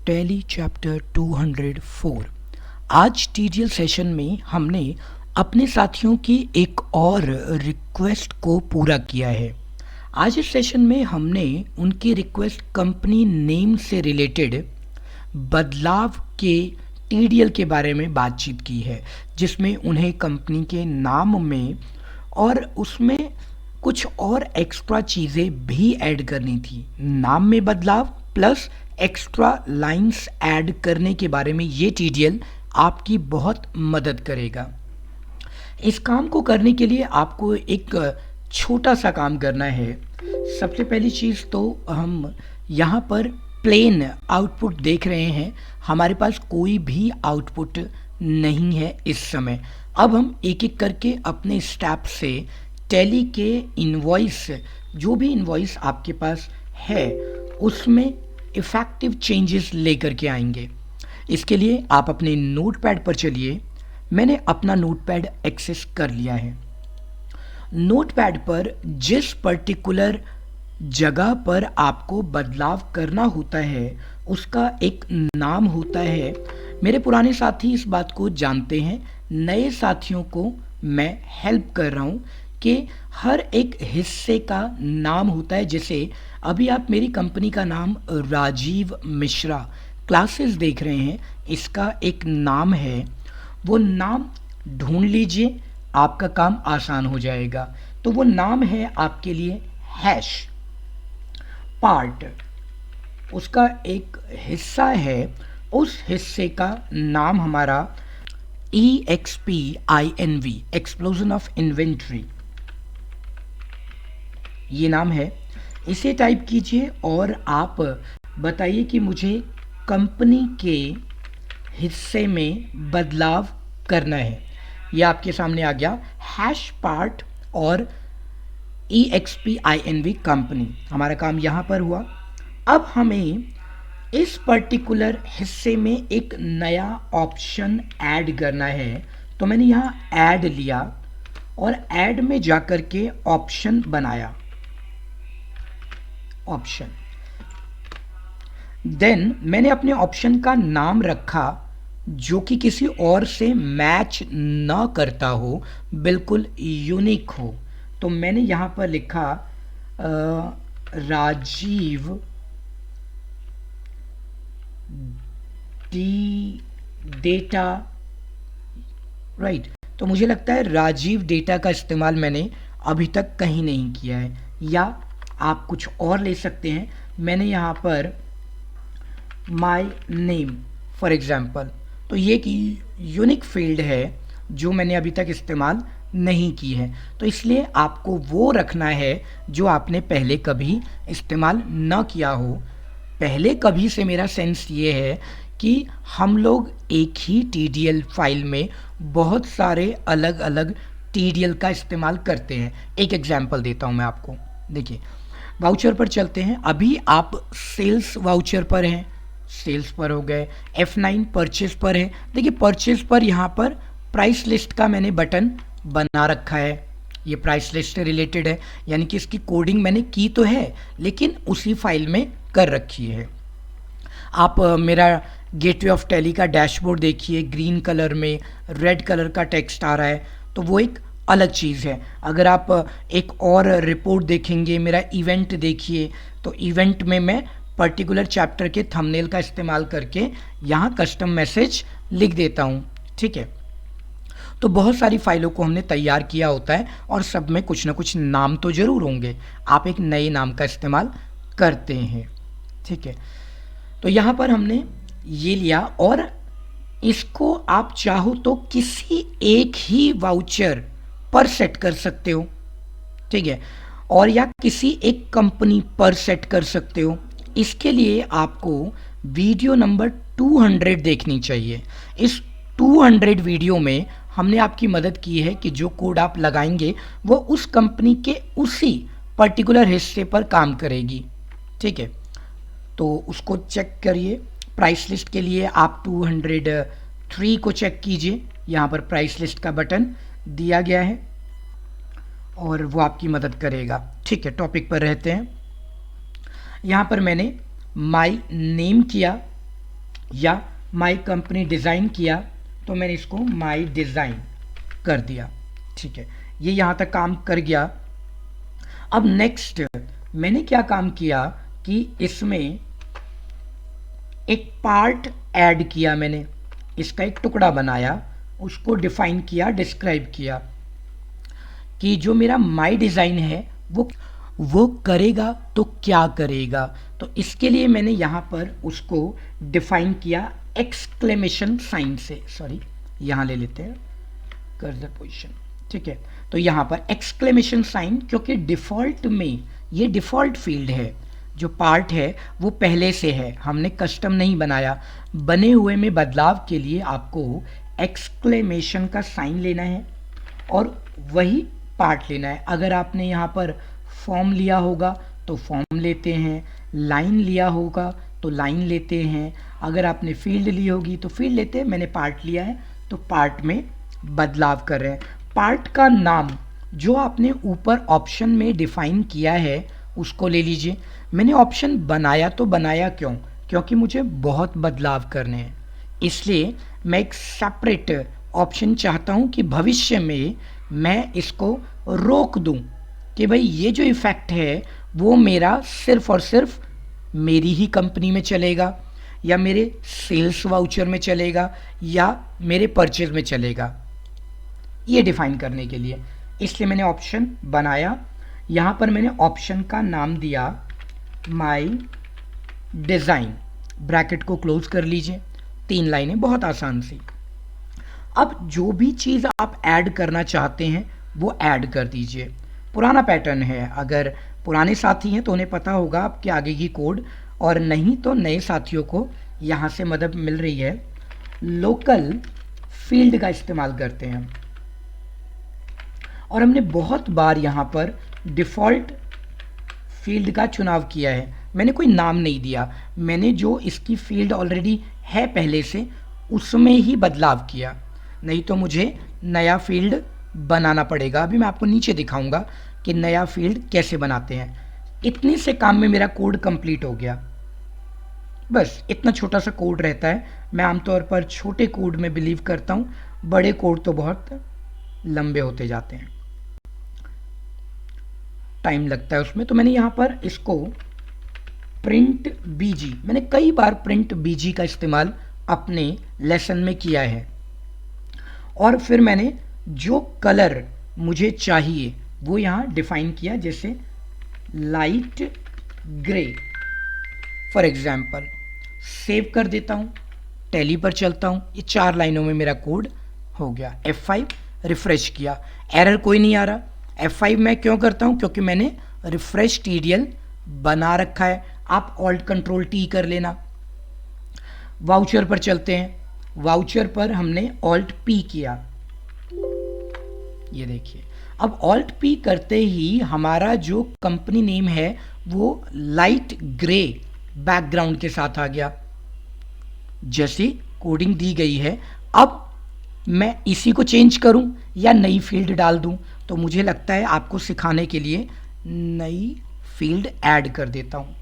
Tally chapter 204। आज TDL session में हमने अपने साथियों की एक और रिक्वेस्ट को पूरा किया है। आज इस सेशन में हमने उनकी रिक्वेस्ट कंपनी नेम से रिलेटेड बदलाव के टीडीएल के बारे में बातचीत की है, जिसमें उन्हें कंपनी के नाम में और उसमें कुछ और एक्स्ट्रा चीज़ें भी ऐड करनी थी। नाम में बदलाव प्लस एक्स्ट्रा लाइंस ऐड करने के बारे में ये टीडीएल आपकी बहुत मदद करेगा। इस काम को करने के लिए आपको एक छोटा सा काम करना है। सबसे पहली चीज़ तो हम यहाँ पर प्लेन आउटपुट देख रहे हैं, हमारे पास कोई भी आउटपुट नहीं है इस समय। अब हम एक एक करके अपने स्टेप से टैली के इनवॉइस, जो भी इनवॉइस आपके पास है उसमें इफ़ेक्टिव चेंजेस लेकर के आएंगे। इसके लिए आप अपने नोटपैड पर चलिए। मैंने अपना नोटपैड एक्सेस कर लिया है। नोटपैड पर जिस पर्टिकुलर जगह पर आपको बदलाव करना होता है उसका एक नाम होता है। मेरे पुराने साथी इस बात को जानते हैं, नए साथियों को मैं हेल्प कर रहा हूँ कि हर एक हिस्से का नाम होता है। जैसे अभी आप मेरी कंपनी का नाम राजीव मिश्रा क्लासेस देख रहे हैं, इसका एक नाम है, वो नाम ढूंढ लीजिए, आपका काम आसान हो जाएगा। तो वो नाम है आपके लिए हैश पार्ट, उसका एक हिस्सा है, उस हिस्से का नाम हमारा EXPINV एक्सप्लोजन ऑफ इन्वेंट्री, ये नाम है। इसे टाइप कीजिए और आप बताइए कि मुझे कंपनी के हिस्से में बदलाव करना है। यह आपके सामने आ गया, हैश पार्ट और EXPINV कंपनी। हमारा काम यहाँ पर हुआ। अब हमें इस पर्टिकुलर हिस्से में एक नया ऑप्शन ऐड करना है। तो मैंने यहाँ ऐड लिया और ऐड में जाकर के ऑप्शन बनाया, ऑप्शन। देन मैंने अपने ऑप्शन का नाम रखा जो कि किसी और से मैच ना करता हो, बिल्कुल यूनिक हो। तो मैंने यहाँ पर लिखा राजीव डेटा, राइट। तो मुझे लगता है राजीव डेटा का इस्तेमाल मैंने अभी तक कहीं नहीं किया है, या आप कुछ और ले सकते हैं। मैंने यहाँ पर माय नेम फॉर एग्जाम्पल, तो ये एक यूनिक फील्ड है जो मैंने अभी तक इस्तेमाल नहीं की है। तो इसलिए आपको वो रखना है जो आपने पहले कभी इस्तेमाल ना किया हो। पहले कभी से मेरा सेंस ये है कि हम लोग एक ही टीडीएल फाइल में बहुत सारे अलग अलग टीडीएल का इस्तेमाल करते हैं। एक एग्जांपल देता हूँ मैं आपको। देखिए, वाउचर पर चलते हैं। अभी आप सेल्स वाउचर पर हैं, सेल्स पर हो गए, F9 परचेज पर है। देखिए, परचेज पर यहाँ पर प्राइस लिस्ट का मैंने बटन बना रखा है, ये प्राइस लिस्ट से रिलेटेड है, यानी कि इसकी कोडिंग मैंने की तो है लेकिन उसी फाइल में कर रखी है। आप मेरा गेटवे ऑफ टैली का डैशबोर्ड देखिए, ग्रीन कलर में रेड कलर का टेक्स्ट आ रहा है, तो वो एक अलग चीज़ है। अगर आप एक और रिपोर्ट देखेंगे, मेरा इवेंट देखिए, तो इवेंट में मैं पर्टिकुलर चैप्टर के थंबनेल का इस्तेमाल करके यहाँ कस्टम मैसेज लिख देता हूँ, ठीक है। तो बहुत सारी फाइलों को हमने तैयार किया होता है और सब में कुछ ना कुछ नाम तो ज़रूर होंगे। आप एक नए नाम का इस्तेमाल करते हैं, ठीक है। तो यहाँ पर हमने ये लिया और इसको आप चाहो तो किसी एक ही वाउचर पर सेट कर सकते हो, ठीक है, और या किसी एक कंपनी पर सेट कर सकते हो। इसके लिए आपको वीडियो नंबर 200 देखनी चाहिए। इस 200 वीडियो में हमने आपकी मदद की है कि जो कोड आप लगाएंगे वो उस कंपनी के उसी पर्टिकुलर हिस्से पर काम करेगी, ठीक है। तो उसको चेक करिए। प्राइस लिस्ट के लिए आप 203 को चेक कीजिए, यहाँ पर प्राइस लिस्ट का बटन दिया गया है और वो आपकी मदद करेगा, ठीक है। टॉपिक पर रहते हैं। यहाँ पर मैंने माय नेम किया, या माई कंपनी डिज़ाइन किया तो मैंने इसको माई डिज़ाइन कर दिया। ठीक है, ये यहाँ तक काम कर गया। अब नेक्स्ट मैंने क्या काम किया कि इसमें एक पार्ट ऐड किया, मैंने इसका एक टुकड़ा बनाया, उसको डिफाइन किया, डिस्क्राइब किया कि जो मेरा माई डिज़ाइन है वो करेगा तो क्या करेगा। तो इसके लिए मैंने यहाँ पर उसको डिफाइन किया एक्सक्लेमेशन साइन से, सॉरी यहाँ ले लेते हैं कर्सर पोजीशन। ठीक है, तो यहाँ पर एक्सक्लेमेशन साइन, क्योंकि डिफ़ॉल्ट में ये डिफ़ॉल्ट फील्ड है, जो पार्ट है वो पहले से है, हमने कस्टम नहीं बनाया। बने हुए में बदलाव के लिए आपको एक्सक्लेमेशन का साइन लेना है और वही पार्ट लेना है। अगर आपने यहाँ पर फॉर्म लिया होगा तो फॉर्म लेते हैं, लाइन लिया होगा तो लाइन लेते हैं, अगर आपने फील्ड ली होगी तो फील्ड लेते हैं। मैंने पार्ट लिया है तो पार्ट में बदलाव कर रहे हैं। पार्ट का नाम जो आपने ऊपर ऑप्शन में डिफाइन किया है उसको ले लीजिए। मैंने ऑप्शन बनाया तो बनाया क्यों? क्योंकि मुझे बहुत बदलाव करने हैं, इसलिए मैं एक सेपरेट ऑप्शन चाहता हूं कि भविष्य में मैं इसको रोक दूं कि भाई ये जो इफ़ेक्ट है वो मेरा सिर्फ और सिर्फ मेरी ही कंपनी में चलेगा, या मेरे सेल्स वाउचर में चलेगा, या मेरे परचेज में चलेगा, ये डिफाइन करने के लिए। इसलिए मैंने ऑप्शन बनाया। यहाँ पर मैंने ऑप्शन का नाम दिया माई डिज़ाइन, ब्रैकेट को क्लोज कर लीजिए। 3 लाइनें, बहुत आसान सी। अब जो भी चीज़ आप ऐड करना चाहते हैं वो ऐड कर दीजिए। पुराना पैटर्न है, अगर पुराने साथी हैं तो उन्हें पता होगा आपके आगे की कोड, और नहीं तो नए साथियों को यहाँ से मदद मिल रही है। लोकल फील्ड का इस्तेमाल करते हैं और हमने बहुत बार यहाँ पर डिफ़ॉल्ट फील्ड का चुनाव किया है। मैंने कोई नाम नहीं दिया, मैंने जो इसकी फील्ड ऑलरेडी है पहले से उसमें ही बदलाव किया, नहीं तो मुझे नया फील्ड बनाना पड़ेगा। अभी मैं आपको नीचे दिखाऊंगा कि नया फील्ड कैसे बनाते हैं। इतने से काम में मेरा कोड कंप्लीट हो गया। बस इतना छोटा सा कोड रहता है। मैं आमतौर पर छोटे कोड में बिलीव करता हूँ, बड़े कोड तो बहुत लंबे होते जाते हैं, टाइम लगता है उसमें। तो मैंने यहाँ पर इसको प्रिंट बीजी, मैंने कई बार प्रिंट बीजी का इस्तेमाल अपने लेसन में किया है। और फिर मैंने जो कलर मुझे चाहिए वो यहाँ डिफाइन किया, जैसे light grey for example. Save कर देता हूँ, टैली पर चलता हूँ, ये 4 लाइनों में मेरा कोड हो गया। F5 रिफ्रेश किया, एरर कोई नहीं आ रहा। F5 मैं क्यों करता हूँ? क्योंकि मैंने रिफ्रेश TDL बना रखा है। आप ऑल्ट कंट्रोल टी कर लेना। वाउचर पर चलते हैं, वाउचर पर हमने ऑल्ट पी किया, ये देखिए। अब ऑल्ट पी करते ही हमारा जो कंपनी नेम है वो लाइट ग्रे बैकग्राउंड के साथ आ गया, जैसी कोडिंग दी गई है। अब मैं इसी को चेंज करूं या नई फील्ड डाल दूं, तो मुझे लगता है आपको सिखाने के लिए नई फील्ड ऐड कर देता हूं।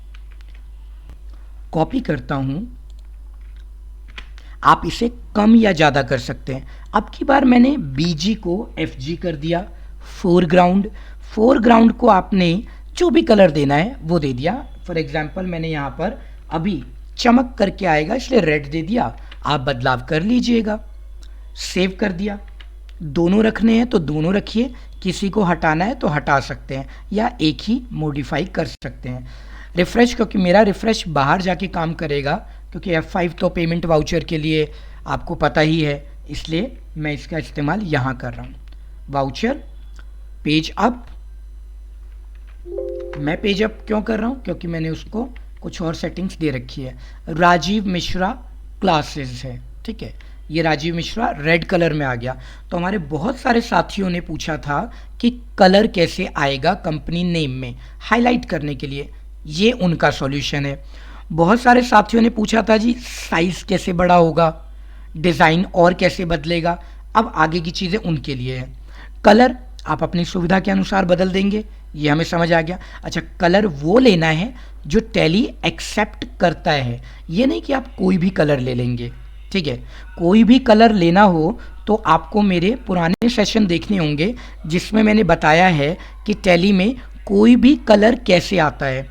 कॉपी करता हूं, आप इसे कम या ज़्यादा कर सकते हैं। अब की बार मैंने BG को FG कर दिया। फोरग्राउंड को आपने जो भी कलर देना है वो दे दिया। फॉर एग्जाम्पल मैंने यहाँ पर अभी चमक करके आएगा इसलिए रेड दे दिया, आप बदलाव कर लीजिएगा। सेव कर दिया। दोनों रखने हैं तो दोनों रखिए, किसी को हटाना है तो हटा सकते हैं या एक ही मॉडिफाई कर सकते हैं। रिफ़्रेश, क्योंकि मेरा रिफ़्रेश बाहर जाके काम करेगा, क्योंकि F5 तो पेमेंट वाउचर के लिए आपको पता ही है, इसलिए मैं इसका इस्तेमाल यहाँ कर रहा हूँ। वाउचर पेज अप, मैं पेज अप क्यों कर रहा हूँ? क्योंकि मैंने उसको कुछ और सेटिंग्स दे रखी है। राजीव मिश्रा क्लासेस है, ठीक है। ये राजीव मिश्रा रेड कलर में आ गया। तो हमारे बहुत सारे साथियों ने पूछा था कि कलर कैसे आएगा कंपनी नेम में हाईलाइट करने के लिए, ये उनका सॉल्यूशन है। बहुत सारे साथियों ने पूछा था जी साइज़ कैसे बड़ा होगा, डिज़ाइन और कैसे बदलेगा। अब आगे की चीज़ें उनके लिए है। कलर आप अपनी सुविधा के अनुसार बदल देंगे, ये हमें समझ आ गया। अच्छा, कलर वो लेना है जो टैली एक्सेप्ट करता है, ये नहीं कि आप कोई भी कलर ले लेंगे, ठीक है। कोई भी कलर लेना हो तो आपको मेरे पुराने सेशन देखने होंगे जिसमें मैंने बताया है कि टैली में कोई भी कलर कैसे आता है।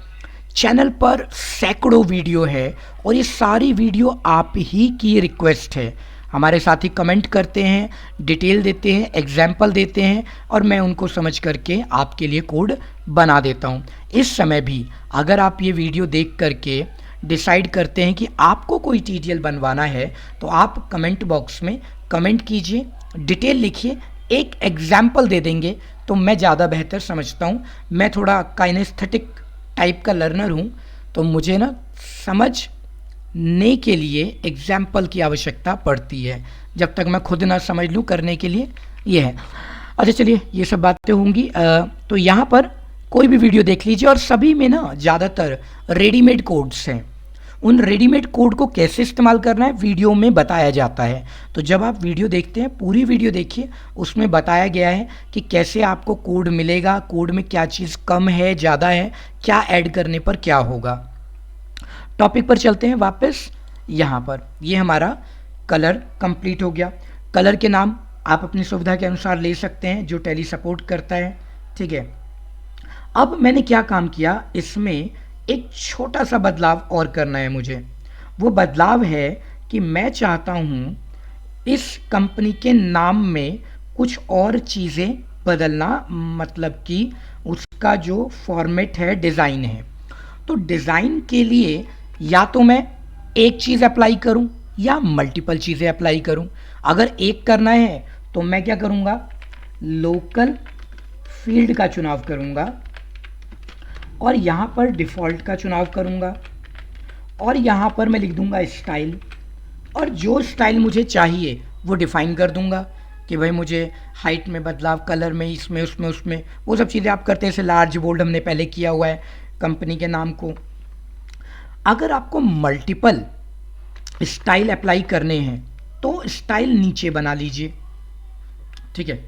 चैनल पर सैकड़ों वीडियो है और ये सारी वीडियो आप ही की रिक्वेस्ट है। हमारे साथी कमेंट करते हैं, डिटेल देते हैं, एग्जाम्पल देते हैं और मैं उनको समझ करके आपके लिए कोड बना देता हूँ। इस समय भी अगर आप ये वीडियो देख करके डिसाइड करते हैं कि आपको कोई ट्यूटोरियल बनवाना है तो आप कमेंट बॉक्स में कमेंट कीजिए, डिटेल लिखिए, एक एग्जाम्पल दे देंगे तो मैं ज़्यादा बेहतर समझता हूँ। मैं थोड़ा काइनेस्थेटिक टाइप का लर्नर हूँ तो मुझे ना समझने के लिए एग्जाम्पल की आवश्यकता पड़ती है, जब तक मैं खुद ना समझ लूँ करने के लिए ये है। अच्छा चलिए, ये सब बातें होंगी। तो यहाँ पर कोई भी वीडियो देख लीजिए और सभी में ना ज़्यादातर रेडीमेड कोड्स हैं। उन रेडीमेड कोड को कैसे इस्तेमाल करना है वीडियो में बताया जाता है। तो जब आप वीडियो देखते हैं पूरी वीडियो देखिए, उसमें बताया गया है कि कैसे आपको कोड मिलेगा, कोड में क्या चीज़ कम है, ज़्यादा है, क्या ऐड करने पर क्या होगा। टॉपिक पर चलते हैं वापस। यहाँ पर ये हमारा कलर कंप्लीट हो गया। कलर के नाम आप अपनी सुविधा के अनुसार ले सकते हैं जो टैली सपोर्ट करता है, ठीक है। अब मैंने क्या काम किया, इसमें एक छोटा सा बदलाव और करना है मुझे। वो बदलाव है कि मैं चाहता हूँ इस कंपनी के नाम में कुछ और चीज़ें बदलना, मतलब कि उसका जो फॉर्मेट है, डिज़ाइन है। तो डिज़ाइन के लिए या तो मैं एक चीज़ अप्लाई करूं या मल्टीपल चीज़ें अप्लाई करूं। अगर एक करना है तो मैं क्या करूंगा, लोकल फील्ड का चुनाव करूंगा और यहाँ पर डिफ़ॉल्ट का चुनाव करूंगा और यहाँ पर मैं लिख दूंगा स्टाइल, और जो स्टाइल मुझे चाहिए वो डिफ़ाइन कर दूंगा कि भाई मुझे हाइट में बदलाव, कलर में, इसमें, उसमें, उसमें, वो सब चीज़ें आप करते हैं। जैसे लार्ज बोल्ड हमने पहले किया हुआ है कंपनी के नाम को। अगर आपको मल्टीपल स्टाइल अप्लाई करने हैं तो स्टाइल नीचे बना लीजिए, ठीक है।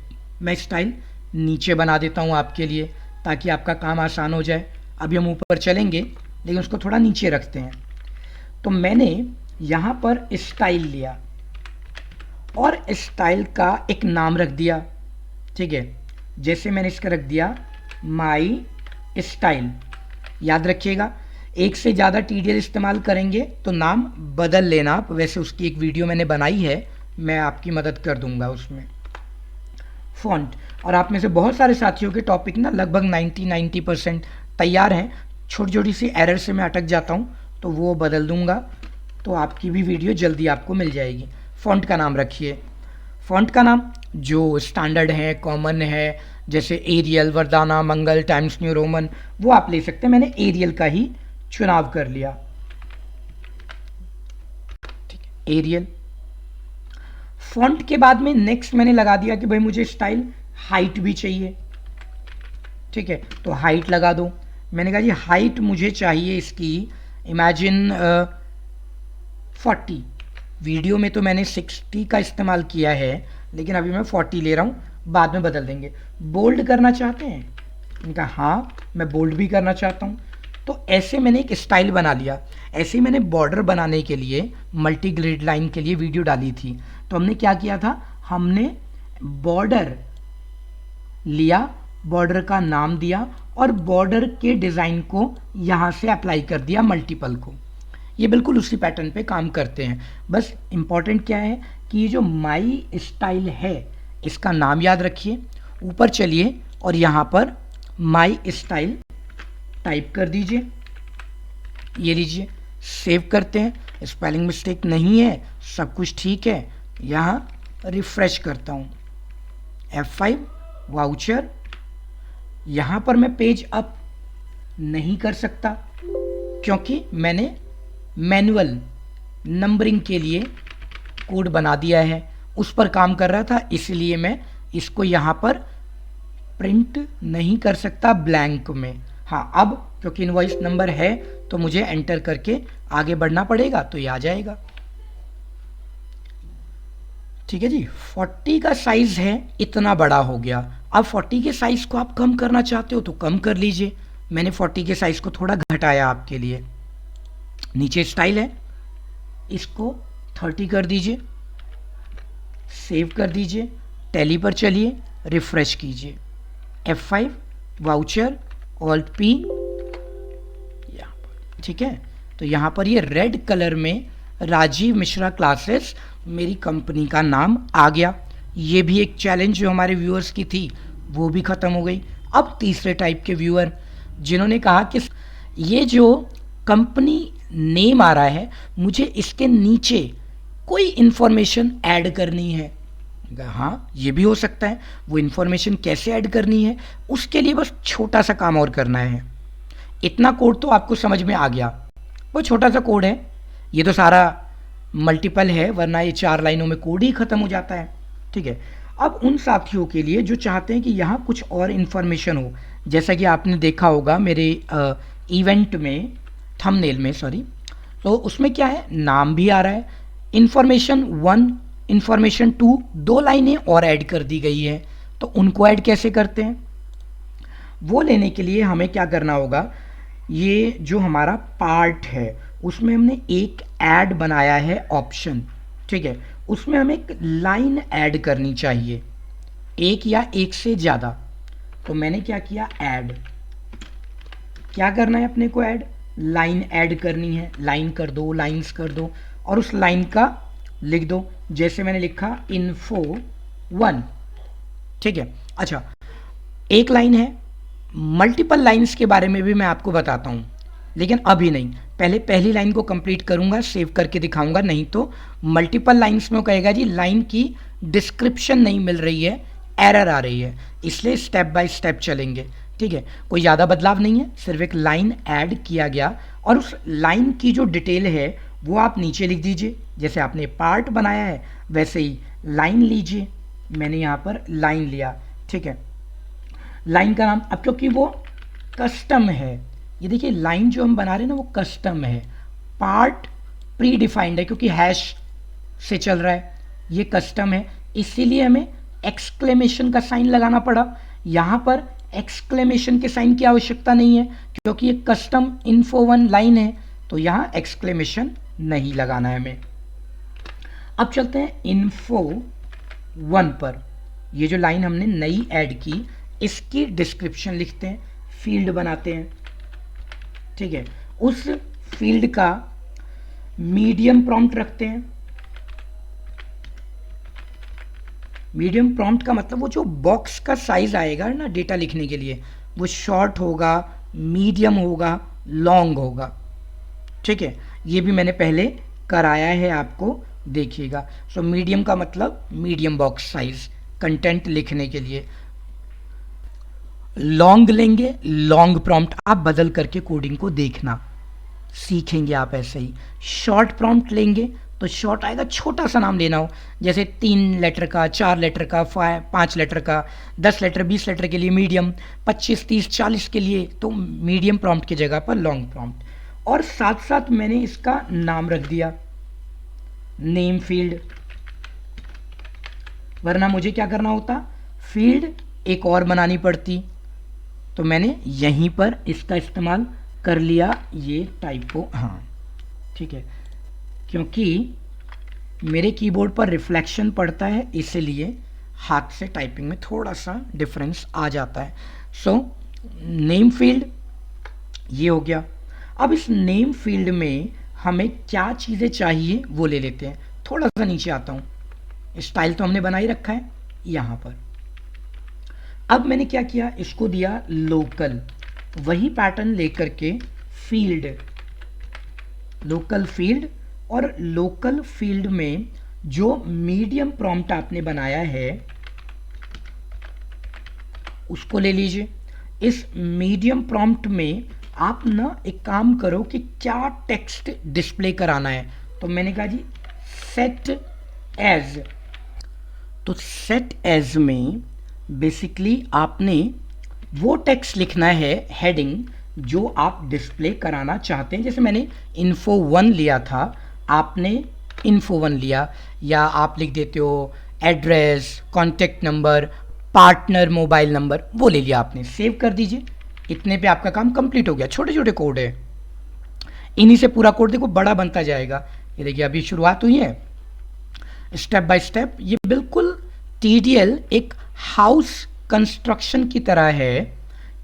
मैं स्टाइल नीचे बना देता हूँ आपके लिए ताकि आपका काम आसान हो जाए। अभी हम ऊपर चलेंगे लेकिन उसको थोड़ा नीचे रखते हैं। तो मैंने यहाँ पर स्टाइल लिया और स्टाइल का एक नाम रख दिया, ठीक है। जैसे मैंने इसका रख दिया माई स्टाइल। याद रखिएगा, एक से ज़्यादा टीडीएल इस्तेमाल करेंगे तो नाम बदल लेना आप। वैसे उसकी एक वीडियो मैंने बनाई है, मैं आपकी मदद कर दूंगा उसमें। फॉन्ट, और आप में से बहुत सारे साथियों के टॉपिक ना लगभग 90% तैयार हैं। छोटी छोटी सी एरर से मैं अटक जाता हूँ तो वो बदल दूंगा, तो आपकी भी वीडियो जल्दी आपको मिल जाएगी। फॉन्ट का नाम रखिए। फॉन्ट का नाम जो स्टैंडर्ड है, कॉमन है, जैसे एरियल, वर्दाना, मंगल, टाइम्स न्यू रोमन, वो आप ले सकते हैं। मैंने एरियल का ही चुनाव कर लिया, ठीक है, एरियल। फॉन्ट के बाद में नेक्स्ट मैंने लगा दिया कि भाई मुझे स्टाइल हाइट भी चाहिए, ठीक है, तो हाइट लगा दो। मैंने कहा जी हाइट मुझे चाहिए इसकी इमेजिन 40। वीडियो में तो मैंने 60 का इस्तेमाल किया है लेकिन अभी मैं 40 ले रहा हूँ, बाद में बदल देंगे। बोल्ड करना चाहते हैं? इनका हाँ, मैं बोल्ड भी करना चाहता हूँ। तो ऐसे मैंने एक स्टाइल बना लिया। ऐसे ही मैंने बॉर्डर बनाने के लिए, मल्टी ग्रिड लाइन के लिए वीडियो डाली थी। तो हमने क्या किया था, हमने बॉर्डर लिया, बॉर्डर का नाम दिया और बॉर्डर के डिज़ाइन को यहाँ से अप्लाई कर दिया मल्टीपल को। ये बिल्कुल उसी पैटर्न पे काम करते हैं। बस इम्पॉर्टेंट क्या है कि ये जो माई स्टाइल है इसका नाम याद रखिए। ऊपर चलिए और यहाँ पर माई स्टाइल टाइप कर दीजिए। ये लीजिए, सेव करते हैं। स्पेलिंग मिस्टेक नहीं है, सब कुछ ठीक है। यहाँ रिफ्रेश करता हूँ, F5 वाउचर। यहाँ पर मैं पेज अप नहीं कर सकता क्योंकि मैंने मैनुअल नंबरिंग के लिए कोड बना दिया है, उस पर काम कर रहा था, इसलिए मैं इसको यहाँ पर प्रिंट नहीं कर सकता ब्लैंक में। हाँ, अब क्योंकि इनवॉइस नंबर है तो मुझे एंटर करके आगे बढ़ना पड़ेगा, तो ये आ जाएगा। ठीक है जी। 40 का साइज है, इतना बड़ा हो गया। अब 40 के साइज को आप कम करना चाहते हो तो कम कर लीजिए। मैंने 40 के साइज को थोड़ा घटाया आपके लिए। नीचे स्टाइल है, इसको 30 कर दीजिए, सेव कर दीजिए, टैली पर चलिए, रिफ्रेश कीजिए, F5 वाउचर Alt P, ठीक है। तो यहाँ पर ये रेड कलर में राजीव मिश्रा क्लासेस मेरी कंपनी का नाम आ गया। ये भी एक चैलेंज जो हमारे व्यूअर्स की थी वो भी ख़त्म हो गई। अब तीसरे टाइप के व्यूअर जिन्होंने कहा कि ये जो कंपनी नेम आ रहा है मुझे इसके नीचे कोई इन्फॉर्मेशन ऐड करनी है। हाँ, ये भी हो सकता है। वो इन्फॉर्मेशन कैसे ऐड करनी है उसके लिए बस छोटा सा काम और करना है। इतना कोड तो आपको समझ में आ गया, वो छोटा सा कोड है। ये तो सारा मल्टीपल है, वरना ये 4 लाइनों में कोड ही ख़त्म हो जाता है। ठीक है। अब उन साथियों के लिए जो चाहते हैं कि यहाँ कुछ और इन्फॉर्मेशन हो, जैसा कि आपने देखा होगा मेरे इवेंट में, थंबनेल में सॉरी, तो उसमें क्या है, नाम भी आ रहा है, इन्फॉर्मेशन 1, इन्फॉर्मेशन 2, 2 लाइनें और ऐड कर दी गई है। तो उनको ऐड कैसे करते हैं, वो लेने के लिए हमें क्या करना होगा, ये जो हमारा पार्ट है उसमें हमने एक ऐड बनाया है ऑप्शन। ठीक है, उसमें हमें एक लाइन ऐड करनी चाहिए, एक या एक से ज़्यादा। तो मैंने क्या किया, ऐड। क्या करना है अपने को, ऐड, लाइन ऐड करनी है। लाइन कर दो, लाइंस कर दो, और उस लाइन का लिख दो। जैसे मैंने लिखा info 1। ठीक है। अच्छा, एक लाइन है, मल्टीपल लाइंस के बारे में भी मैं आपको बताता हूँ, लेकिन अभी नहीं। पहले पहली लाइन को कंप्लीट करूँगा, सेव करके दिखाऊंगा, नहीं तो मल्टीपल लाइंस में वो कहेगा जी लाइन की डिस्क्रिप्शन नहीं मिल रही है, एरर आ रही है। इसलिए स्टेप बाय स्टेप चलेंगे। ठीक है, कोई ज़्यादा बदलाव नहीं है, सिर्फ एक लाइन ऐड किया गया, और उस लाइन की जो डिटेल है वो आप नीचे लिख दीजिए। जैसे आपने पार्ट बनाया है वैसे ही लाइन लीजिए। मैंने यहाँ पर लाइन लिया। ठीक है, लाइन का नाम, अब क्योंकि वो कस्टम है, ये देखिए लाइन जो हम बना रहे हैं ना वो कस्टम है। पार्ट प्री डिफाइंड है क्योंकि हैश से चल रहा है, ये कस्टम है, इसीलिए हमें एक्सक्लेमेशन का साइन लगाना पड़ा। यहाँ पर एक्सक्लेमेशन के साइन की आवश्यकता नहीं है क्योंकि ये कस्टम info 1 लाइन है, तो यहाँ एक्सक्लेमेशन नहीं लगाना है हमें। अब चलते हैं info 1 पर। ये जो लाइन हमने नई ऐड की इसकी डिस्क्रिप्शन लिखते हैं, फील्ड बनाते हैं। ठीक है, उस फील्ड का मीडियम प्रॉम्प्ट रखते हैं। मीडियम प्रॉम्प्ट का मतलब वो जो बॉक्स का साइज आएगा ना डेटा लिखने के लिए, वो शॉर्ट होगा, मीडियम होगा, लॉन्ग होगा। ठीक है, ये भी मैंने पहले कराया है आपको, देखिएगा। सो मीडियम का मतलब मीडियम बॉक्स साइज कंटेंट लिखने के लिए। लॉन्ग लेंगे, लॉन्ग प्रॉम्प्ट आप बदल करके कोडिंग को देखना सीखेंगे आप ऐसे ही। शॉर्ट प्रॉम्प्ट लेंगे तो शॉर्ट आएगा, छोटा सा नाम लेना हो, जैसे 3 लेटर का, 4 लेटर का, 5 लेटर का, 10 लेटर 20 लेटर के लिए मीडियम, 25 30 40 के लिए तो मीडियम प्रॉम्प्ट की जगह पर लॉन्ग प्रॉम्प्ट। और साथ साथ मैंने इसका नाम रख दिया नेम फील्ड, वरना मुझे क्या करना होता, फील्ड एक और बनानी पड़ती। तो मैंने यहीं पर इसका इस्तेमाल कर लिया, ये टाइपो। हाँ ठीक है, क्योंकि मेरे कीबोर्ड पर रिफ्लेक्शन पड़ता है इसलिए हाथ से टाइपिंग में थोड़ा सा डिफरेंस आ जाता है। सो नेम फील्ड ये हो गया। अब इस नेम फील्ड में हमें क्या चीज़ें चाहिए वो ले लेते हैं। थोड़ा सा नीचे आता हूँ, स्टाइल तो हमने बना ही रखा है यहाँ पर। अब मैंने क्या किया, इसको दिया लोकल, वही पैटर्न लेकर के फील्ड, लोकल फील्ड, और लोकल फील्ड में जो मीडियम प्रॉम्प्ट आपने बनाया है उसको ले लीजिए। इस मीडियम प्रॉम्प्ट में आप ना एक काम करो कि क्या टेक्स्ट डिस्प्ले कराना है। तो मैंने कहा जी सेट एज, तो सेट एज में बेसिकली आपने वो टेक्स्ट लिखना है, हेडिंग जो आप डिस्प्ले कराना चाहते हैं। जैसे मैंने info 1 लिया था, आपने info 1 लिया, या आप लिख देते हो address, contact number, partner mobile number, वो ले लिया आपने, सेव कर दीजिए। इतने पे आपका काम कंप्लीट हो गया। छोटे छोटे कोड है, इन्हीं से पूरा कोड देखो बड़ा बनता जाएगा। ये देखिए अभी शुरुआत हुई है, स्टेप बाय स्टेप। ये बिल्कुल टीडीएल एक हाउस कंस्ट्रक्शन की तरह है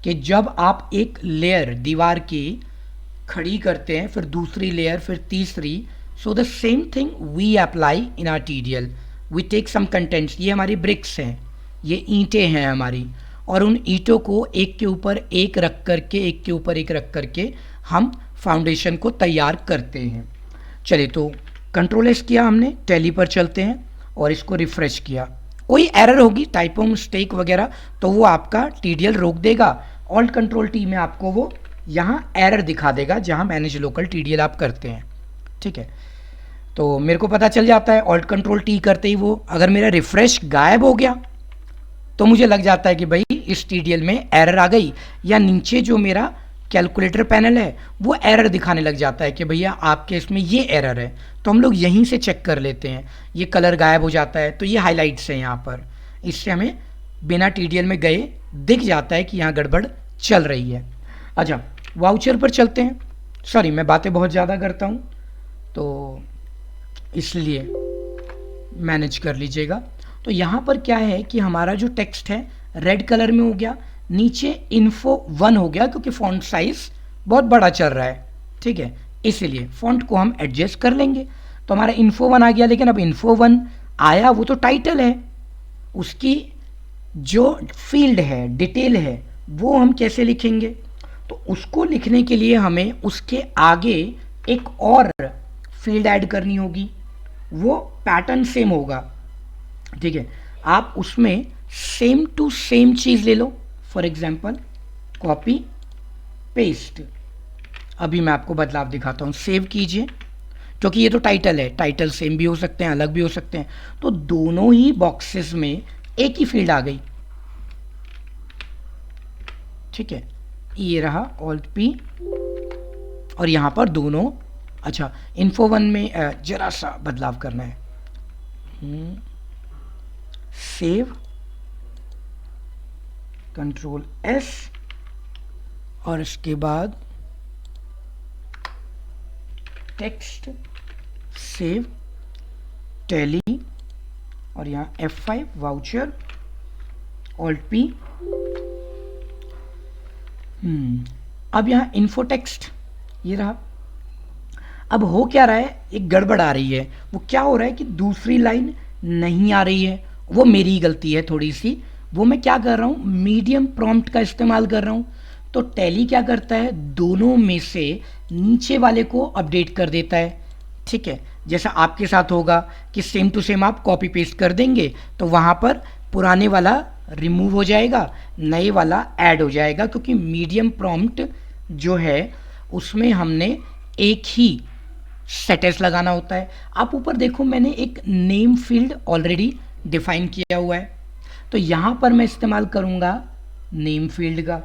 कि जब आप एक लेयर दीवार की खड़ी करते हैं, फिर दूसरी लेयर, फिर तीसरी, so the same thing we apply in our TDL. We take some contents, ये हमारी ब्रिक्स हैं, ये ईंटें हैं हमारी, और उन ईंटों को एक के ऊपर एक रख करके, एक के ऊपर एक रख करके हम फाउंडेशन को तैयार करते हैं। चलिए, तो कंट्रोल एस किया हमने, टैली पर चलते हैं और इसको रिफ्रेश किया। कोई एरर होगी, टाइपो मिस्टेक वगैरह, तो वो आपका टीडीएल रोक देगा। ऑल्ट कंट्रोल टी में आपको वो यहाँ एरर दिखा देगा जहाँ मैनेज लोकल टीडीएल आप करते हैं। ठीक है, तो मेरे को पता चल जाता है ऑल्ट कंट्रोल टी करते ही वो, अगर मेरा रिफ्रेश गायब हो गया तो मुझे लग जाता है कि भाई इस टीडीएल में एरर आ गई, या नीचे जो मेरा कैलकुलेटर पैनल है वो एरर दिखाने लग जाता है कि भैया आपके इसमें ये एरर है। तो हम लोग यहीं से चेक कर लेते हैं। ये कलर गायब हो जाता है, तो ये हाइलाइट्स है यहाँ पर, इससे हमें बिना टीडीएल में गए दिख जाता है कि यहाँ गड़बड़ चल रही है। अच्छा, वाउचर पर चलते हैं। सॉरी, मैं बातें बहुत ज़्यादा करता हूँ तो इसलिए मैनेज कर लीजिएगा। तो यहाँ पर क्या है कि हमारा जो टेक्स्ट है रेड कलर में हो गया, नीचे इन्फो 1 हो गया क्योंकि फॉन्ट साइज बहुत बड़ा चल रहा है। ठीक है, इसीलिए फॉन्ट को हम एडजस्ट कर लेंगे। तो हमारा इन्फो 1 आ गया, लेकिन अब इन्फो 1 आया वो तो टाइटल है, उसकी जो फील्ड है, डिटेल है, वो हम कैसे लिखेंगे? तो उसको लिखने के लिए हमें उसके आगे एक और फील्ड ऐड करनी होगी। वो पैटर्न सेम होगा। ठीक है, आप उसमें सेम टू सेम चीज़ ले लो। For example copy paste. अभी मैं आपको बदलाव दिखाता हूँ, सेव कीजिए, क्योंकि ये तो टाइटल है, टाइटल सेम भी हो सकते हैं, अलग भी हो सकते हैं। तो दोनों ही बॉक्सेस में एक ही फील्ड आ गई। ठीक है, ये रहा ऑल्ट पी, और यहाँ पर दोनों। अच्छा, इन्फो 1 में जरा सा बदलाव करना है। सेव, कंट्रोल एस, और इसके बाद टेक्स्ट, सेव, टैली, और यहाँ F5 वाउचर, ऑल्ट पी। अब यहाँ इन्फो टेक्स्ट, ये रहा। अब हो क्या रहा है, एक गड़बड़ आ रही है। वो क्या हो रहा है कि दूसरी लाइन नहीं आ रही है, वो मेरी गलती है थोड़ी सी। वो मैं क्या कर रहा हूँ, मीडियम प्रॉम्प्ट का इस्तेमाल कर रहा हूँ। तो टैली क्या करता है, दोनों में से नीचे वाले को अपडेट कर देता है। ठीक है, जैसा आपके साथ होगा कि सेम टू सेम आप कॉपी पेस्ट कर देंगे तो वहाँ पर पुराने वाला रिमूव हो जाएगा, नए वाला ऐड हो जाएगा, क्योंकि मीडियम प्रॉम्प्ट जो है उसमें हमने एक ही सेटेस लगाना होता है। आप ऊपर देखो, मैंने एक नेम फील्ड ऑलरेडी डिफाइन किया हुआ है, तो यहाँ पर मैं इस्तेमाल करूँगा नेम फील्ड का।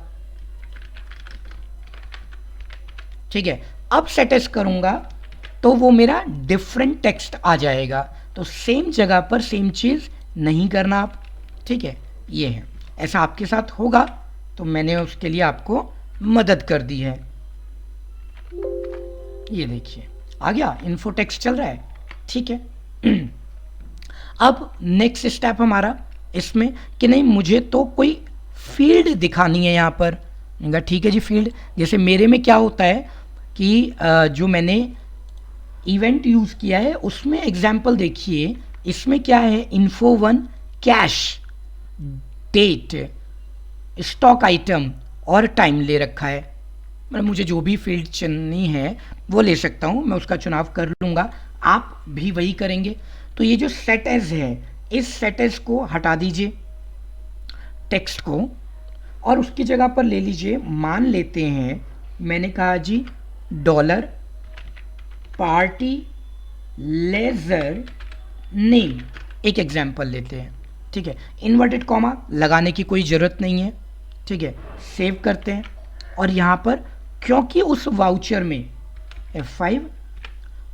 ठीक है, अब सेटेस करूँगा तो वो मेरा डिफरेंट टेक्स्ट आ जाएगा। तो सेम जगह पर सेम चीज़ नहीं करना आप। ठीक है, ये है, ऐसा आपके साथ होगा तो मैंने उसके लिए आपको मदद कर दी है। ये देखिए आ गया, इन्फो टेक्स्ट चल रहा है। ठीक है, अब नेक्स्ट स्टेप हमारा इसमें कि नहीं, मुझे तो कोई फील्ड दिखानी है यहाँ पर। ठीक है जी, फील्ड जैसे मेरे में क्या होता है कि जो मैंने इवेंट यूज़ किया है उसमें एग्जाम्पल देखिए, इसमें क्या है, info 1 cash, debt, stock item और टाइम ले रखा है। मतलब मुझे जो भी फील्ड चुननी है वो ले सकता हूँ, मैं उसका चुनाव कर लूँगा, आप भी वही करेंगे। तो ये जो सेट एज है, इस सेट एज को हटा दीजिए, टेक्स्ट को, और उसकी जगह पर ले लीजिए, मान लेते हैं मैंने कहा जी डॉलर पार्टी लेजर नेम, एक एग्जाम्पल लेते हैं। ठीक है, इन्वर्टेड कॉमा लगाने की कोई ज़रूरत नहीं है। ठीक है, सेव करते हैं, और यहाँ पर क्योंकि उस वाउचर में F5,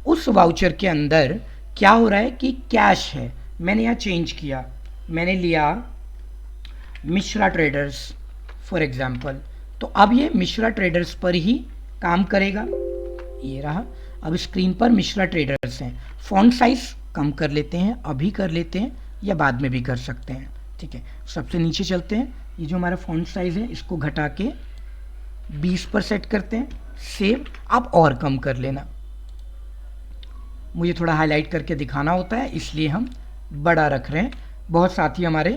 उस वाउचर के अंदर क्या हो रहा है कि कैश है, मैंने यहाँ चेंज किया, मैंने लिया मिश्रा ट्रेडर्स फॉर एग्जाम्पल, तो अब ये मिश्रा ट्रेडर्स पर ही काम करेगा। ये रहा, अब स्क्रीन पर मिश्रा ट्रेडर्स हैं। फॉन्ट साइज कम कर लेते हैं, अभी कर लेते हैं या बाद में भी कर सकते हैं, ठीक है। सबसे नीचे चलते हैं, ये जो हमारा फॉन्ट साइज है इसको घटा के 20 पर सेट करते हैं, सेव। आप और कम कर लेना, मुझे थोड़ा हाईलाइट करके दिखाना होता है इसलिए हम बड़ा रख रहे हैं। बहुत साथी हमारे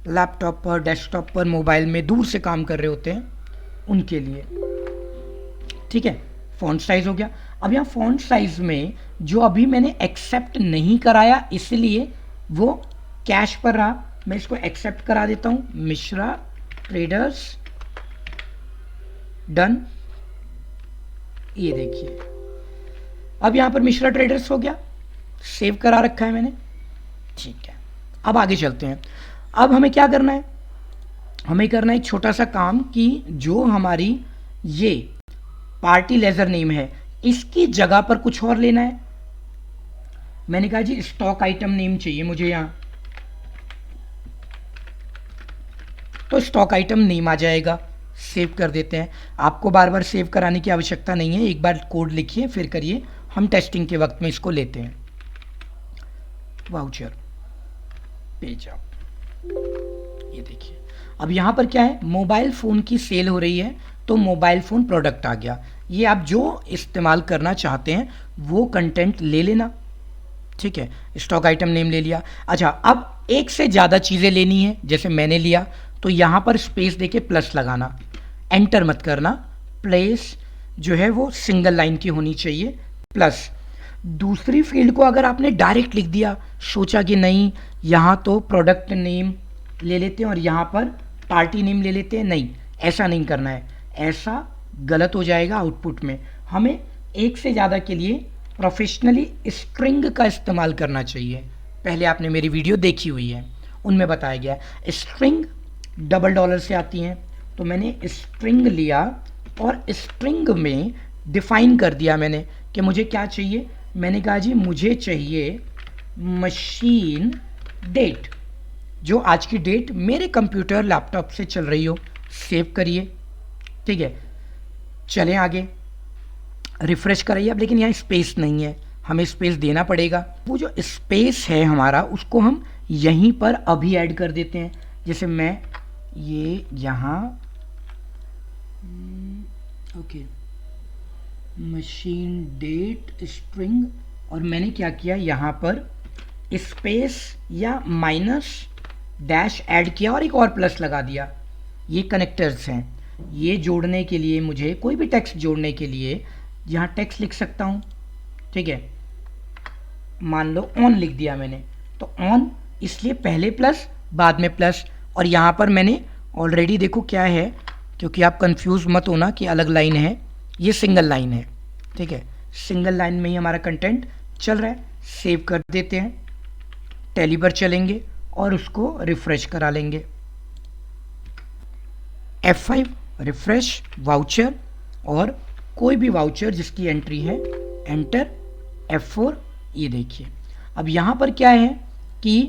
लैपटॉप पर, डेस्कटॉप पर, मोबाइल में दूर से काम कर रहे होते हैं, उनके लिए, ठीक है। फॉन्ट साइज हो गया। अब यहाँ फॉन्ट साइज में जो अभी मैंने एक्सेप्ट नहीं कराया इसलिए वो कैश पर रहा, मैं इसको एक्सेप्ट करा देता हूँ, मिश्रा ट्रेडर्स, डन। ये देखिए अब यहाँ पर मिश्रा ट्रेडर्स हो गया, सेव करा रखा है मैंने, ठीक है। अब आगे चलते हैं। अब हमें क्या करना है, हमें करना है एक छोटा सा काम कि जो हमारी ये पार्टी लेजर नेम है इसकी जगह पर कुछ और लेना है। मैंने कहा जी स्टॉक आइटम नेम चाहिए मुझे यहाँ, तो स्टॉक आइटम नेम आ जाएगा, सेव कर देते हैं। आपको बार बार सेव कराने की आवश्यकता नहीं है, एक बार कोड लिखिए फिर करिए, हम टेस्टिंग के वक्त में इसको लेते हैं। वाउचर पेज अप, ये देखिए अब यहाँ पर क्या है, मोबाइल फ़ोन की सेल हो रही है तो मोबाइल फ़ोन प्रोडक्ट आ गया। ये आप जो इस्तेमाल करना चाहते हैं वो कंटेंट ले लेना, ठीक है। स्टॉक आइटम नेम ले लिया। अच्छा, अब एक से ज़्यादा चीज़ें लेनी है, जैसे मैंने लिया तो यहाँ पर स्पेस देके प्लस लगाना, एंटर मत करना, प्लेस जो है वो सिंगल लाइन की होनी चाहिए, प्लस। दूसरी फील्ड को अगर आपने डायरेक्ट लिख दिया, सोचा कि नहीं यहाँ तो प्रोडक्ट नेम ले लेते हैं और यहाँ पर पार्टी नेम ले लेते हैं, नहीं ऐसा नहीं करना है, ऐसा गलत हो जाएगा आउटपुट में। हमें एक से ज़्यादा के लिए प्रोफेशनली स्ट्रिंग का इस्तेमाल करना चाहिए। पहले आपने मेरी वीडियो देखी हुई है, उनमें बताया गया है स्ट्रिंग डबल डॉलर से आती हैं, तो मैंने स्ट्रिंग लिया और स्ट्रिंग में डिफाइन कर दिया मैंने कि मुझे क्या चाहिए। मैंने कहा जी मुझे चाहिए मशीन डेट, जो आज की डेट मेरे कंप्यूटर लैपटॉप से चल रही हो, सेव करिए, ठीक है। चलें आगे, रिफ्रेश कराइए। अब लेकिन यहाँ स्पेस नहीं है, हमें स्पेस देना पड़ेगा। वो जो स्पेस है हमारा उसको हम यहीं पर अभी ऐड कर देते हैं। जैसे मैं ये यहाँ ओके मशीन डेट स्ट्रिंग, और मैंने क्या किया यहाँ पर स्पेस या माइनस डैश ऐड किया और एक और प्लस लगा दिया। ये कनेक्टर्स हैं, ये जोड़ने के लिए मुझे कोई भी टेक्स्ट जोड़ने के लिए यहाँ टेक्स्ट लिख सकता हूँ, ठीक है। मान लो ऑन लिख दिया मैंने, तो ऑन इसलिए पहले प्लस बाद में प्लस, और यहाँ पर मैंने ऑलरेडी देखो क्या है, क्योंकि आप कंफ्यूज मत होना कि अलग लाइन है, ये सिंगल लाइन है, ठीक है। सिंगल लाइन में ही हमारा कंटेंट चल रहा है। सेव कर देते हैं, टैली पर चलेंगे और उसको रिफ्रेश करा लेंगे। F5 रिफ्रेश, वाउचर, और कोई भी वाउचर जिसकी एंट्री है एंटर, F4। ये देखिए अब यहाँ पर क्या है कि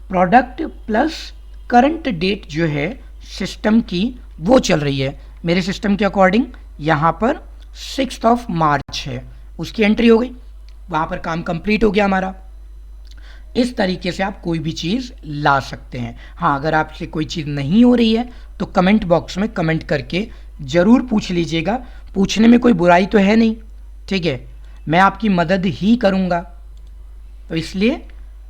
प्रोडक्ट प्लस करंट डेट जो है सिस्टम की वो चल रही है। मेरे सिस्टम के अकॉर्डिंग यहाँ पर 6 मार्च है, उसकी एंट्री हो गई, वहाँ पर काम कंप्लीट हो गया हमारा। इस तरीके से आप कोई भी चीज़ ला सकते हैं। हाँ, अगर आपसे कोई चीज़ नहीं हो रही है तो कमेंट बॉक्स में कमेंट करके ज़रूर पूछ लीजिएगा, पूछने में कोई बुराई तो है नहीं, ठीक है। मैं आपकी मदद ही करूँगा, तो इसलिए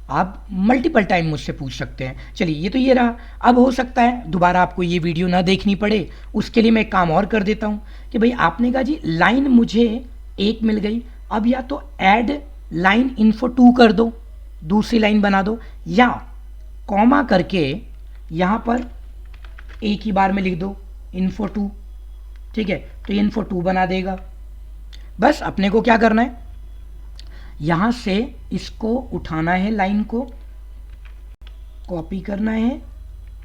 आप मल्टीपल टाइम मुझसे पूछ सकते हैं। चलिए ये तो ये रहा। अब हो सकता है दोबारा आपको ये वीडियो ना देखनी पड़े, उसके लिए मैं एक काम और कर देता हूँ कि भाई आपने कहा जी लाइन मुझे एक मिल गई, अब या तो ऐड लाइन इन्फो 2 कर दो, दूसरी लाइन बना दो, या कॉमा करके यहाँ पर एक ही बार में लिख दो इन्फो 2, ठीक है। तो ये इन्फो 2 बना देगा। बस अपने को क्या करना है, यहाँ से इसको उठाना है, लाइन को कॉपी करना है,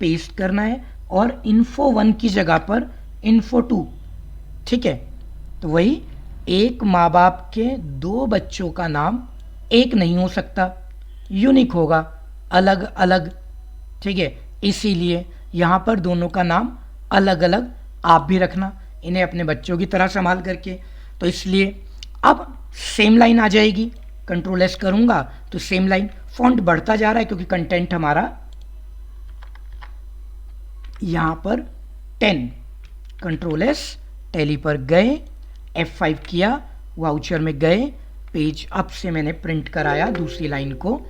पेस्ट करना है, और इन्फो 1 की जगह पर इन्फो 2, ठीक है। तो वही, एक माँ बाप के 2 बच्चों का नाम एक नहीं हो सकता, यूनिक होगा, अलग अलग, ठीक है। इसीलिए यहाँ पर दोनों का नाम अलग अलग आप भी रखना, इन्हें अपने बच्चों की तरह संभाल करके। तो इसलिए अब सेम लाइन आ जाएगी, कंट्रोल एस करूँगा तो सेम लाइन, फॉन्ट बढ़ता जा रहा है क्योंकि कंटेंट हमारा यहाँ पर 10, कंट्रोल एस, टैली पर गए, F5 किया, वाउचर में गए, पेज अप से मैंने प्रिंट कराया दूसरी लाइन को,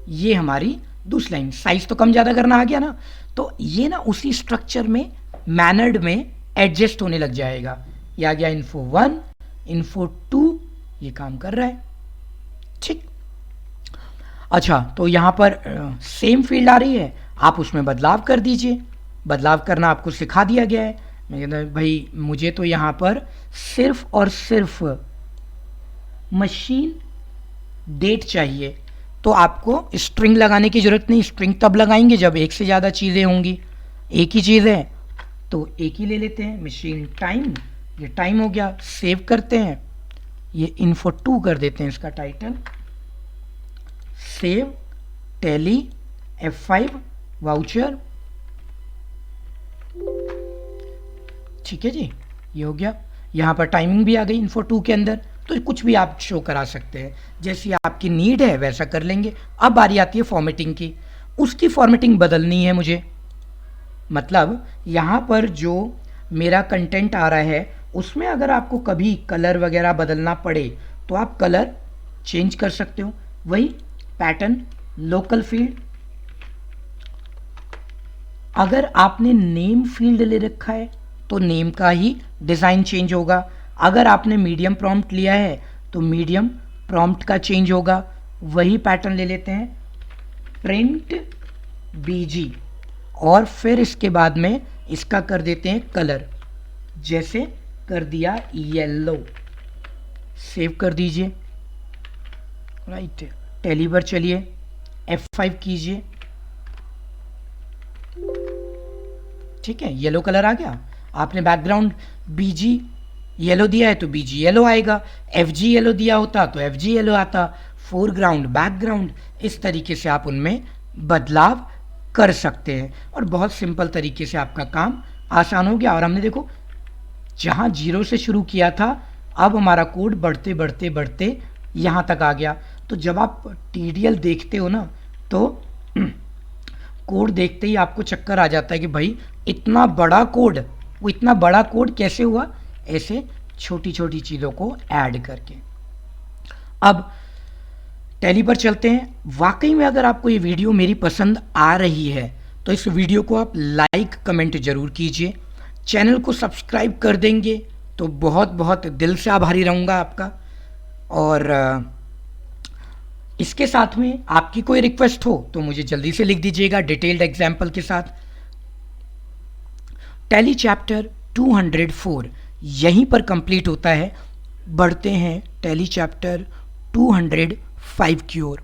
ये हमारी दूसरी लाइन। साइज तो कम ज़्यादा करना आ गया ना, तो ये ना उसी स्ट्रक्चर में मैनर्ड में एडजस्ट होने लग जाएगा। ये आ गया इन्फो 1, इन्फो 2, ये काम कर रहा है, ठीक। अच्छा, तो यहाँ पर सेम फील्ड आ रही है, आप उसमें बदलाव कर दीजिए। बदलाव करना आपको सिखा दिया गया है। मैं कहता भाई मुझे तो यहाँ पर सिर्फ और सिर्फ मशीन डेट चाहिए, तो आपको स्ट्रिंग लगाने की ज़रूरत नहीं। स्ट्रिंग तब लगाएंगे जब एक से ज़्यादा चीज़ें होंगी। एक ही चीज़ है तो एक ही ले लेते हैं, मशीन टाइम, ये टाइम हो गया, सेव करते हैं, ये इन्फो 2 कर देते हैं इसका title, save, tally, F5, voucher, ठीक है जी, ये हो गया। यहाँ पर टाइमिंग भी आ गई इन्फो 2 के अंदर, तो कुछ भी आप शो करा सकते हैं, जैसी आपकी नीड है वैसा कर लेंगे। अब बारी आती है फॉर्मेटिंग की, उसकी फॉर्मेटिंग बदलनी है मुझे। मतलब यहाँ पर जो मेरा कंटेंट आ रहा है उसमें अगर आपको कभी कलर वगैरह बदलना पड़े तो आप कलर चेंज कर सकते हो। वही पैटर्न, लोकल फील्ड, अगर आपने नेम फील्ड ले रखा है तो नेम का ही डिज़ाइन चेंज होगा। अगर आपने मीडियम प्रॉम्प्ट लिया है तो मीडियम प्रॉम्प्ट का चेंज होगा। वही पैटर्न ले लेते हैं, प्रिंट बीजी, और फिर इसके बाद में इसका कर देते हैं कलर, जैसे कर दिया येलो, सेव कर दीजिए, राइट। टैली पर चलिए, F5 कीजिए, ठीक है, येलो कलर आ गया। आपने बैकग्राउंड बीजी येलो दिया है तो बीजी येलो आएगा, FG येलो दिया होता तो FG येलो आता, फोरग्राउंड, बैकग्राउंड, इस तरीके से आप उनमें बदलाव कर सकते हैं और बहुत सिंपल तरीके से आपका काम आसान हो गया। और हमने देखो जहाँ 0 से शुरू किया था, अब हमारा कोड बढ़ते बढ़ते बढ़ते यहाँ तक आ गया। तो जब आप TDL देखते हो ना तो कोड देखते ही आपको चक्कर आ जाता है कि भाई इतना बड़ा कोड, वो इतना बड़ा कोड कैसे हुआ, ऐसे छोटी छोटी चीज़ों को ऐड करके। अब टैली पर चलते हैं। वाकई में अगर आपको ये वीडियो मेरी पसंद आ रही है तो इस वीडियो को आप लाइक कमेंट ज़रूर कीजिए, चैनल को सब्सक्राइब कर देंगे तो बहुत बहुत दिल से आभारी रहूँगा आपका। और इसके साथ में आपकी कोई रिक्वेस्ट हो तो मुझे जल्दी से लिख दीजिएगा डिटेल्ड एग्जाम्पल के साथ। टैली चैप्टर 204 यहीं पर कंप्लीट होता है। बढ़ते हैं टैली चैप्टर 205 की ओर।